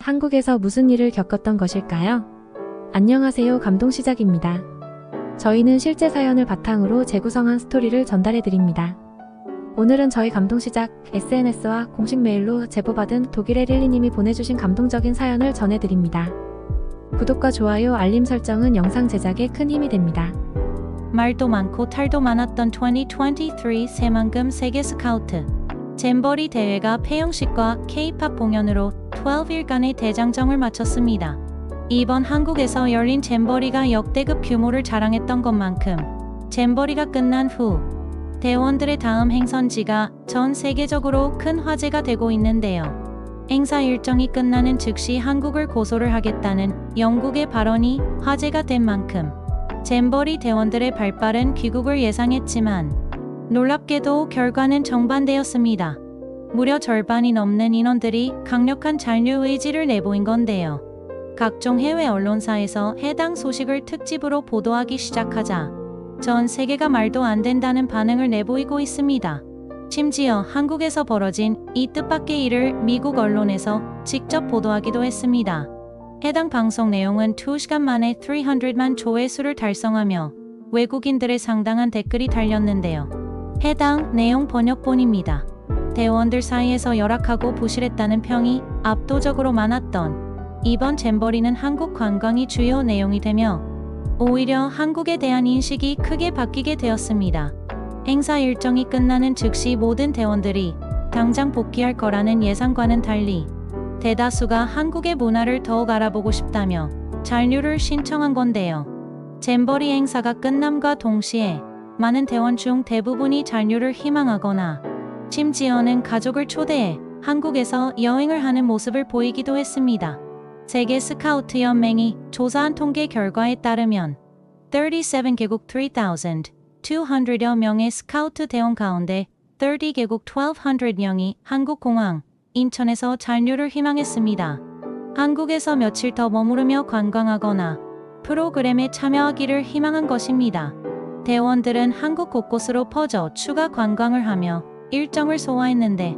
한국에서 무슨 일을 겪었던 것일까요? 안녕하세요. 감동시작입니다. 저희는 실제 사연을 바탕으로 재구성한 스토리를 전달해드립니다. 오늘은 저희 감동시작 SNS와 공식 메일로 제보받은 독일의 릴리님이 보내주신 감동적인 사연을 전해드립니다. 구독과 좋아요, 알림 설정은 영상 제작에 큰 힘이 됩니다. 말도 많고 탈도 많았던 2023 새만금 세계 스카우트 잼버리 대회가 폐영식과 K-팝 공연으로 12일간의 대장정을 마쳤습니다. 이번 한국에서 열린 잼버리가 역대급 규모를 자랑했던 것만큼 잼버리가 끝난 후 대원들의 다음 행선지가 전 세계적으로 큰 화제가 되고 있는데요. 행사 일정이 끝나는 즉시 한국을 고소를 하겠다는 영국의 발언이 화제가 된 만큼 잼버리 대원들의 발빠른 귀국을 예상했지만 놀랍게도 결과는 정반대였습니다. 무려 절반이 넘는 인원들이 강력한 잔류 의지를 내보인 건데요. 각종 해외 언론사에서 해당 소식을 특집으로 보도하기 시작하자 전 세계가 말도 안 된다는 반응을 내보이고 있습니다. 심지어 한국에서 벌어진 이 뜻밖의 일을 미국 언론에서 직접 보도하기도 했습니다. 해당 방송 내용은 2시간 만에 300만 조회수를 달성하며 외국인들의 상당한 댓글이 달렸는데요. 해당 내용 번역본입니다. 대원들 사이에서 열악하고 부실했다는 평이 압도적으로 많았던 이번 잼버리는 한국 관광이 주요 내용이 되며 오히려 한국에 대한 인식이 크게 바뀌게 되었습니다. 행사 일정이 끝나는 즉시 모든 대원들이 당장 복귀할 거라는 예상과는 달리 대다수가 한국의 문화를 더욱 알아보고 싶다며 잔류를 신청한 건데요. 잼버리 행사가 끝남과 동시에 많은 대원 중 대부분이 잔류를 희망하거나 심지어는 가족을 초대해 한국에서 여행을 하는 모습을 보이기도 했습니다. 세계 스카우트 연맹이 조사한 통계 결과에 따르면 37개국 3,200여 명의 스카우트 대원 가운데 30개국 1,200명이 한국공항 인천에서 잔류를 희망했습니다. 한국에서 며칠 더 머무르며 관광하거나 프로그램에 참여하기를 희망한 것입니다. 대원들은 한국 곳곳으로 퍼져 추가 관광을 하며 일정을 소화했는데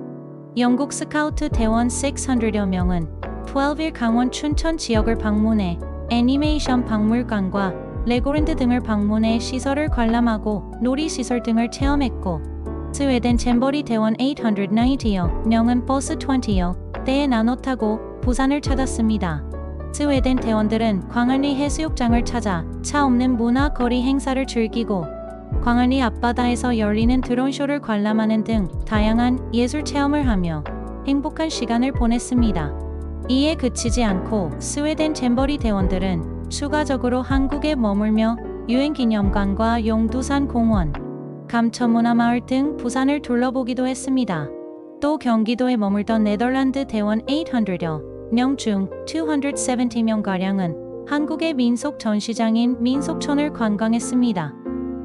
영국 스카우트 대원 600여 명은 12일 강원 춘천 지역을 방문해 애니메이션 박물관과 레고랜드 등을 방문해 시설을 관람하고 놀이시설 등을 체험했고 스웨덴 잼버리 대원 890여 명은 버스 20여 대에 나눠 타고 부산을 찾았습니다. 스웨덴 대원들은 광안리 해수욕장을 찾아 차 없는 문화 거리 행사를 즐기고 광안리 앞바다에서 열리는 드론쇼를 관람하는 등 다양한 예술 체험을 하며 행복한 시간을 보냈습니다. 이에 그치지 않고 스웨덴 잼버리 대원들은 추가적으로 한국에 머물며 유엔기념관과 용두산 공원, 감천문화마을 등 부산을 둘러보기도 했습니다. 또 경기도에 머물던 네덜란드 대원 800여 명 중 270명가량은 한국의 민속 전시장인 민속촌을 관광했습니다.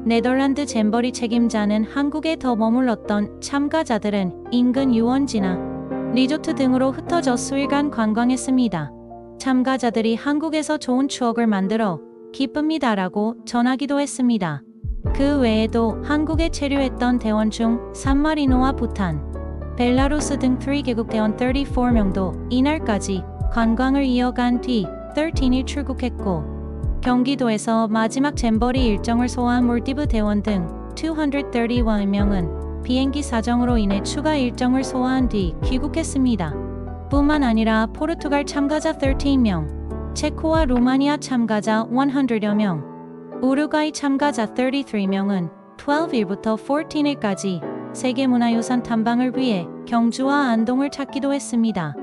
네덜란드 잼버리 책임자는 한국에 더 머물렀던 참가자들은 인근 유원지나 리조트 등으로 흩어져 수일간 관광했습니다. 참가자들이 한국에서 좋은 추억을 만들어 기쁩니다라고 전하기도 했습니다. 그 외에도 한국에 체류했던 대원 중 산마리노와 부탄, 벨라루스 등 3개국 대원 34명도 이날까지 관광을 이어간 뒤 13일 출국했고 경기도에서 마지막 잼버리 일정을 소화한 몰디브 대원 등 231명은 비행기 사정으로 인해 추가 일정을 소화한 뒤 귀국했습니다. 뿐만 아니라 포르투갈 참가자 13명, 체코와 루마니아 참가자 100여 명, 우루과이 참가자 33명은 12일부터 14일까지 세계문화유산 탐방을 위해 경주와 안동을 찾기도 했습니다.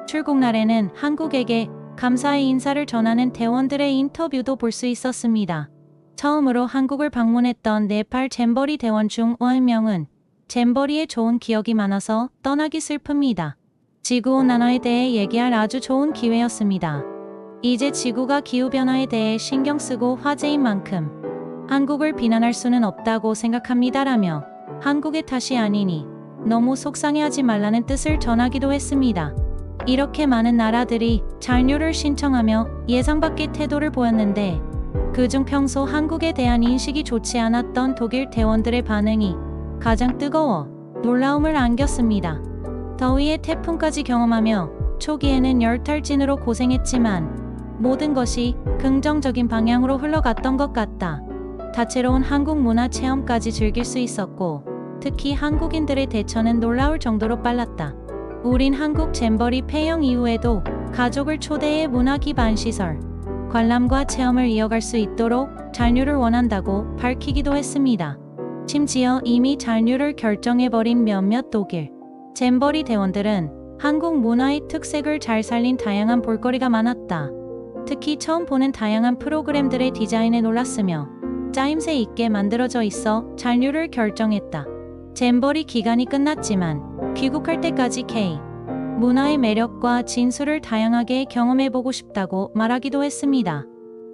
출국 날에는 한국에게 감사의 인사를 전하는 대원들의 인터뷰도 볼 수 있었습니다. 처음으로 한국을 방문했던 네팔 잼버리 대원 중 5명은 잼버리에 좋은 기억이 많아서 떠나기 슬픕니다. 지구온난화에 대해 얘기할 아주 좋은 기회였습니다. 이제 지구가 기후변화에 대해 신경 쓰고 화제인 만큼 한국을 비난할 수는 없다고 생각합니다라며 한국의 탓이 아니니 너무 속상해하지 말라는 뜻을 전하기도 했습니다. 이렇게 많은 나라들이 잔류를 신청하며 예상 밖의 태도를 보였는데 그중 평소 한국에 대한 인식이 좋지 않았던 독일 대원들의 반응이 가장 뜨거워 놀라움을 안겼습니다. 더위에 태풍까지 경험하며 초기에는 열탈진으로 고생했지만 모든 것이 긍정적인 방향으로 흘러갔던 것 같다. 다채로운 한국 문화 체험까지 즐길 수 있었고 특히 한국인들의 대처는 놀라울 정도로 빨랐다. 우린 한국 잼버리 폐영 이후에도 가족을 초대해 문화 기반 시설, 관람과 체험을 이어갈 수 있도록 잔류를 원한다고 밝히기도 했습니다. 심지어 이미 잔류를 결정해버린 몇몇 독일 잼버리 대원들은 한국 문화의 특색을 잘 살린 다양한 볼거리가 많았다. 특히 처음 보는 다양한 프로그램들의 디자인에 놀랐으며 짜임새 있게 만들어져 있어 잔류를 결정했다. 잼버리 기간이 끝났지만 귀국할 때까지 K 문화의 매력과 진수를 다양하게 경험해보고 싶다고 말하기도 했습니다.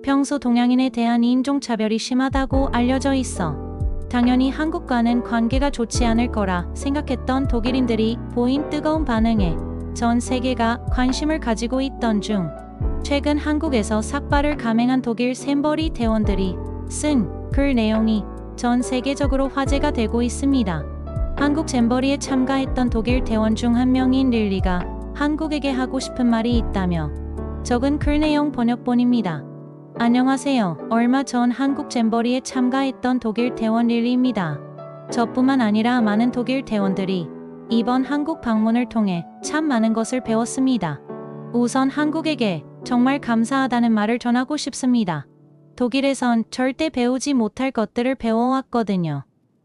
평소 동양인에 대한 인종차별이 심하다고 알려져 있어 당연히 한국과는 관계가 좋지 않을 거라 생각했던 독일인들이 보인 뜨거운 반응에 전 세계가 관심을 가지고 있던 중 최근 한국에서 삭발을 감행한 독일 잼버리 대원들이 쓴 글 내용이 전 세계적으로 화제가 되고 있습니다. 한국 잼버리에 참가했던 독일 대원 중 한 명인 릴리가 한국에게 하고 싶은 말이 있다며 적은 글 내용 번역본입니다. 안녕하세요. 얼마 전 한국 잼버리에 참가했던 독일 대원 릴리입니다. 저뿐만 아니라 많은 독일 대원들이 이번 한국 방문을 통해 참 많은 것을 배웠습니다. 우선 한국에게 정말 감사하다는 말을 전하고 싶습니다. 독일에선 절대 배우지 못할 것들을 배워왔거든요.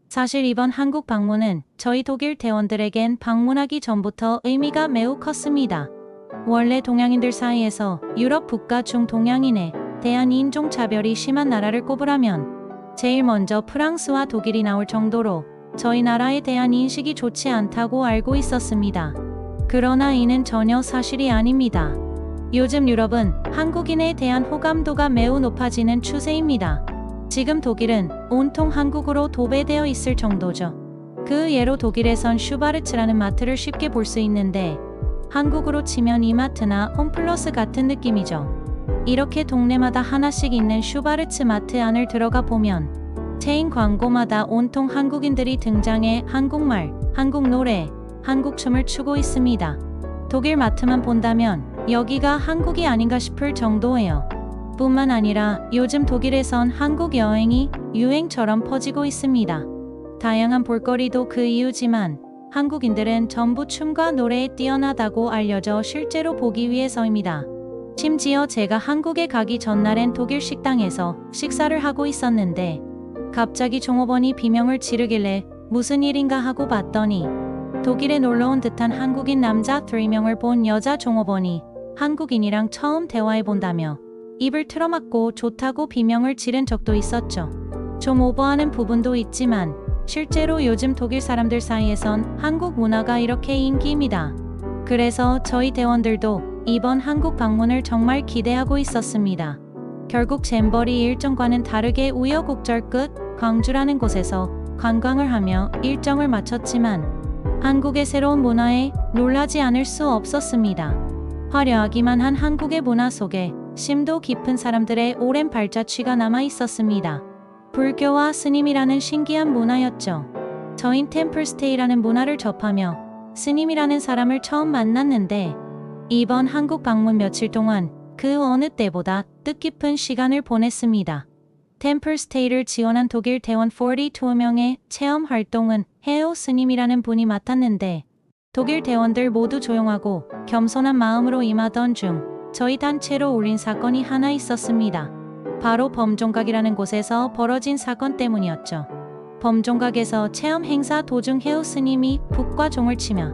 사실 이번 한국 방문은 저희 독일 대원들에겐 방문하기 전부터 의미가 매우 컸습니다. 원래 동양인들 사이에서 유럽 국가 중 동양인에 대한 인종차별이 심한 나라를 꼽으라면 제일 먼저 프랑스와 독일이 나올 정도로 저희 나라에 대한 인식이 좋지 않다고 알고 있었습니다. 그러나 이는 전혀 사실이 아닙니다. 요즘 유럽은 한국인에 대한 호감도가 매우 높아지는 추세입니다. 지금 독일은 온통 한국으로 도배되어 있을 정도죠. 그 예로 독일에선 슈바르츠라는 마트를 쉽게 볼 수 있는데 한국으로 치면 이마트나 홈플러스 같은 느낌이죠. 이렇게 동네마다 하나씩 있는 슈바르츠 마트 안을 들어가 보면 체인 광고마다 온통 한국인들이 등장해 한국말, 한국 노래, 한국 춤을 추고 있습니다. 독일 마트만 본다면 여기가 한국이 아닌가 싶을 정도예요. 뿐만 아니라 요즘 독일에선 한국 여행이 유행처럼 퍼지고 있습니다. 다양한 볼거리도 그 이유지만 한국인들은 전부 춤과 노래에 뛰어나다고 알려져 실제로 보기 위해서입니다. 심지어 제가 한국에 가기 전날엔 독일 식당에서 식사를 하고 있었는데 갑자기 종업원이 비명을 지르길래 무슨 일인가 하고 봤더니 독일에 놀러온 듯한 한국인 남자 3명을 본 여자 종업원이 한국인이랑 처음 대화해본다며 입을 틀어막고 좋다고 비명을 지른 적도 있었죠. 좀 오버하는 부분도 있지만 실제로 요즘 독일 사람들 사이에선 한국 문화가 이렇게 인기입니다. 그래서 저희 대원들도 이번 한국 방문을 정말 기대하고 있었습니다. 결국 잼버리 일정과는 다르게 우여곡절 끝 광주라는 곳에서 관광을 하며 일정을 마쳤지만 한국의 새로운 문화에 놀라지 않을 수 없었습니다. 화려하기만 한 한국의 문화 속에 심도 깊은 사람들의 오랜 발자취가 남아 있었습니다. 불교와 스님이라는 신기한 문화였죠. 저흰 템플스테이라는 문화를 접하며 스님이라는 사람을 처음 만났는데 이번 한국 방문 며칠 동안 그 어느 때보다 뜻깊은 시간을 보냈습니다. 템플스테이를 지원한 독일 대원 42명의 체험 활동은 헤오 스님이라는 분이 맡았는데 독일 대원들 모두 조용하고 겸손한 마음으로 임하던 중 저희 단체로 울린 사건이 하나 있었습니다. 바로 범종각이라는 곳에서 벌어진 사건 때문이었죠. 범종각에서 체험 행사 도중 헤오 스님이 북과 종을 치며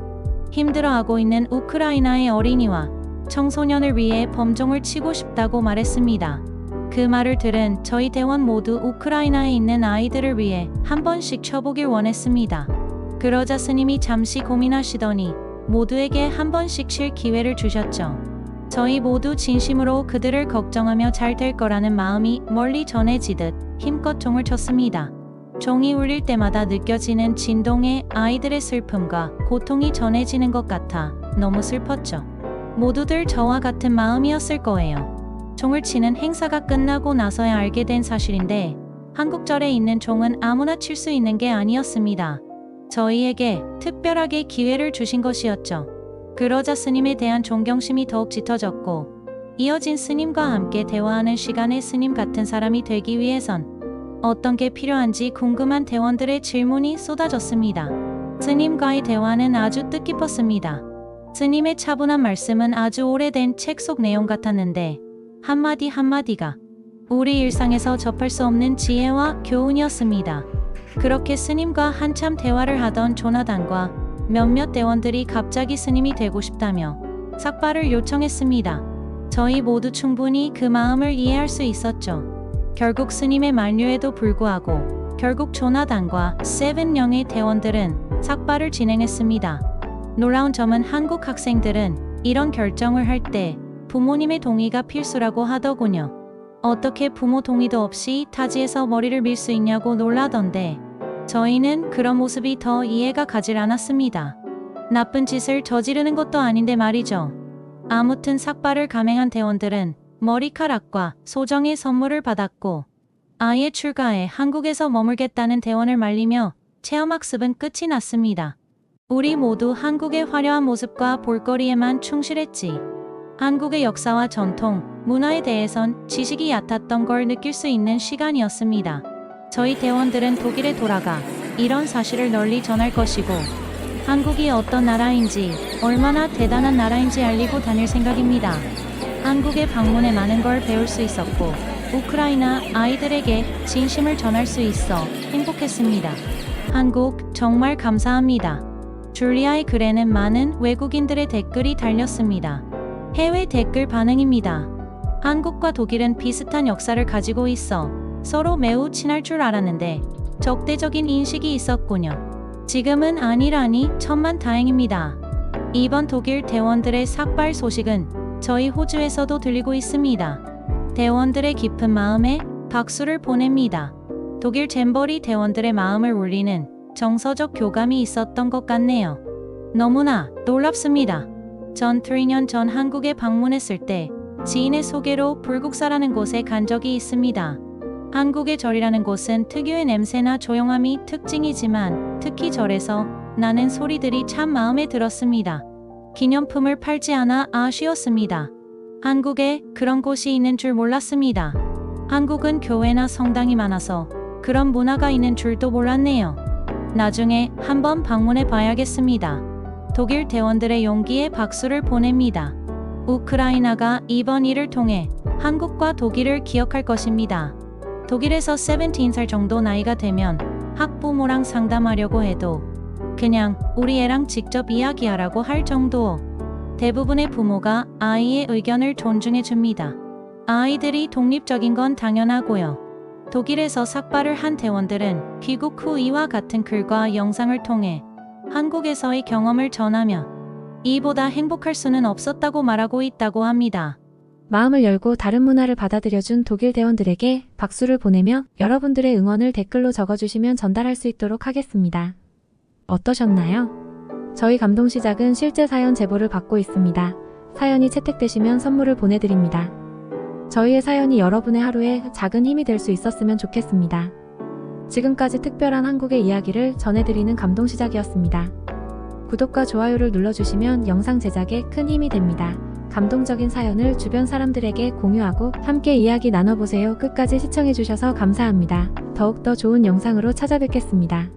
힘들어하고 있는 우크라이나의 어린이와 청소년을 위해 범종을 치고 싶다고 말했습니다. 그 말을 들은 저희 대원 모두 우크라이나에 있는 아이들을 위해 한 번씩 쳐보길 원했습니다. 그러자 스님이 잠시 고민하시더니 모두에게 한 번씩 칠 기회를 주셨죠. 저희 모두 진심으로 그들을 걱정하며 잘 될 거라는 마음이 멀리 전해지듯 힘껏 종을 쳤습니다. 종이 울릴 때마다 느껴지는 진동에 아이들의 슬픔과 고통이 전해지는 것 같아 너무 슬펐죠. 모두들 저와 같은 마음이었을 거예요. 종을 치는 행사가 끝나고 나서야 알게 된 사실인데 한국절에 있는 종은 아무나 칠 수 있는 게 아니었습니다. 저희에게 특별하게 기회를 주신 것이었죠. 그러자 스님에 대한 존경심이 더욱 짙어졌고 이어진 스님과 함께 대화하는 시간에 스님 같은 사람이 되기 위해선 어떤 게 필요한지 궁금한 대원들의 질문이 쏟아졌습니다. 스님과의 대화는 아주 뜻깊었습니다. 스님의 차분한 말씀은 아주 오래된 책 속 내용 같았는데 한마디 한마디가 우리 일상에서 접할 수 없는 지혜와 교훈이었습니다. 그렇게 스님과 한참 대화를 하던 조나단과 몇몇 대원들이 갑자기 스님이 되고 싶다며 삭발을 요청했습니다. 저희 모두 충분히 그 마음을 이해할 수 있었죠. 결국 스님의 만류에도 불구하고 결국 조나단과 7명의 대원들은 삭발을 진행했습니다. 놀라운 점은 한국 학생들은 이런 결정을 할 때 부모님의 동의가 필수라고 하더군요. 어떻게 부모 동의도 없이 타지에서 머리를 밀 수 있냐고 놀라던데 저희는 그런 모습이 더 이해가 가질 않았습니다. 나쁜 짓을 저지르는 것도 아닌데 말이죠. 아무튼 삭발을 감행한 대원들은 머리카락과 소정의 선물을 받았고 아예 출가해 한국에서 머물겠다는 대원을 말리며 체험학습은 끝이 났습니다. 우리 모두 한국의 화려한 모습과 볼거리에만 충실했지. 한국의 역사와 전통, 문화에 대해선 지식이 얕았던 걸 느낄 수 있는 시간이었습니다. 저희 대원들은 독일에 돌아가 이런 사실을 널리 전할 것이고 한국이 어떤 나라인지 얼마나 대단한 나라인지 알리고 다닐 생각입니다. 한국에 방문해 많은 걸 배울 수 있었고 우크라이나 아이들에게 진심을 전할 수 있어 행복했습니다. 한국 정말 감사합니다. 줄리아의 글에는 많은 외국인들의 댓글이 달렸습니다. 해외 댓글 반응입니다. 한국과 독일은 비슷한 역사를 가지고 있어 서로 매우 친할 줄 알았는데 적대적인 인식이 있었군요. 지금은 아니라니 천만다행입니다. 이번 독일 대원들의 삭발 소식은 저희 호주에서도 들리고 있습니다. 대원들의 깊은 마음에 박수를 보냅니다. 독일 잼버리 대원들의 마음을 울리는 정서적 교감이 있었던 것 같네요. 너무나 놀랍습니다. 전 3년 전 한국에 방문했을 때 지인의 소개로 불국사라는 곳에 간 적이 있습니다. 한국의 절이라는 곳은 특유의 냄새나 조용함이 특징이지만 특히 절에서 나는 소리들이 참 마음에 들었습니다. 기념품을 팔지 않아 아쉬웠습니다. 한국에 그런 곳이 있는 줄 몰랐습니다. 한국은 교회나 성당이 많아서 그런 문화가 있는 줄도 몰랐네요. 나중에 한번 방문해 봐야겠습니다. 독일 대원들의 용기에 박수를 보냅니다. 우크라이나가 이번 일을 통해 한국과 독일을 기억할 것입니다. 독일에서 17살 정도 나이가 되면 학부모랑 상담하려고 해도 그냥 우리 애랑 직접 이야기하라고 할 정도. 대부분의 부모가 아이의 의견을 존중해 줍니다. 아이들이 독립적인 건 당연하고요. 독일에서 삭발을 한 대원들은 귀국 후 이와 같은 글과 영상을 통해 한국에서의 경험을 전하며 이보다 행복할 수는 없었다고 말하고 있다고 합니다. 마음을 열고 다른 문화를 받아들여준 독일 대원들에게 박수를 보내며 여러분들의 응원을 댓글로 적어주시면 전달할 수 있도록 하겠습니다. 어떠셨나요? 저희 감동시작은 실제 사연 제보를 받고 있습니다. 사연이 채택되시면 선물을 보내드립니다. 저희의 사연이 여러분의 하루에 작은 힘이 될 수 있었으면 좋겠습니다. 지금까지 특별한 한국의 이야기를 전해드리는 감동시작이었습니다. 구독과 좋아요를 눌러주시면 영상 제작에 큰 힘이 됩니다. 감동적인 사연을 주변 사람들에게 공유하고 함께 이야기 나눠보세요. 끝까지 시청해주셔서 감사합니다. 더욱더 좋은 영상으로 찾아뵙겠습니다.